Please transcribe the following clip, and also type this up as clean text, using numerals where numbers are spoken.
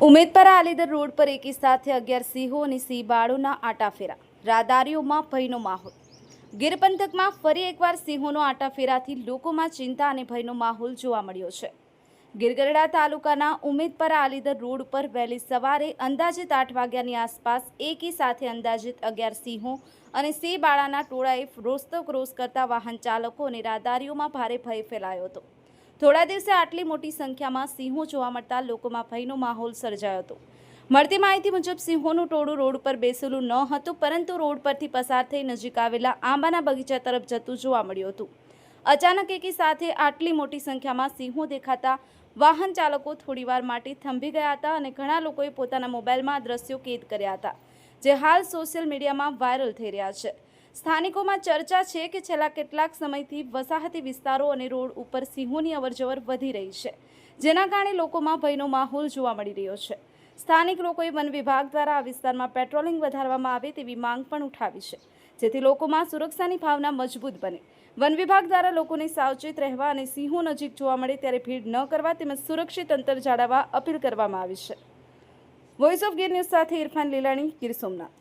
Umedpara Alidar road પર એકી સાથે 11 સિંહો અને સિંહ બાળોના આટાફેરા, રાહદારીઓમાં ભયનો માહોલ। ગીર પંથકમાં ફરી એકવાર સિંહોનો આટાફેરાથી લોકોમાં ચિંતા અને ભયનો માહોલ જોવા મળ્યો છે। ગીર ગઢડા તાલુકાના ઉમેદપરા આલીદર રોડ પર વહેલી સવારે અંદાજિત 8 વાગ્યાની આસપાસ એકી સાથે અંદાજિત 11 સિંહો અને સિંહ બાળાના ટોળાએ રોસ્તો ક્રોસ કરતા વાહન ચાલકો અને રાહદારીઓમાં ભારે ભય ફેલાયો હતો। થોડા દિવસે આટલી મોટી સંખ્યામાં સિંહો જોવા મળતા લોકોમાં ભયનો માહોલ સર્જાયો હતો। મળતી માહિતી મુજબ સિંહોનું ટોળું રોડ પર બેસેલું ન હતું, પરંતુ રોડ પરથી પસાર થઈ નજીક આવેલા આંબાના બગીચા તરફ જતું જોવા મળ્યું હતું। અચાનક એકી સાથે આટલી મોટી સંખ્યામાં સિંહો દેખાતા વાહન ચાલકો થોડીવાર માટે થંભી ગયા હતા અને ઘણા લોકોએ પોતાના મોબાઈલમાં દ્રશ્યો કેદ કર્યા હતા, જે હાલ સોશિયલ મીડિયામાં વાયરલ થઈ રહ્યા છે। સ્થાનિકોમાં ચર્ચા છે કે છેલ્લા કેટલાક સમયથી વસાહતી વિસ્તારો અને રોડ ઉપર સિંહોની અવરજવર વધી રહી છે, જેના કારણે લોકોમાં ભયનો માહોલ જોવા મળી રહ્યો છે। સ્થાનિક લોકોએ વન વિભાગ દ્વારા આ વિસ્તારમાં પેટ્રોલિંગ વધારવામાં આવે તેવી માંગ પણ ઉઠાવી છે, જેથી લોકોમાં સુરક્ષાની ભાવના મજબૂત બને। વન વિભાગ દ્વારા લોકોને સાવચેત રહેવા અને સિંહો નજીક જોવા મળે ત્યારે ભીડ ન કરવા તેમજ સુરક્ષિત અંતર જાળવવા અપીલ કરવામાં આવી છે। વોઇસ ઓફ ગીર ન્યૂઝ સાથે ઇરફાન લીલાણી, ગીર સોમનાથ।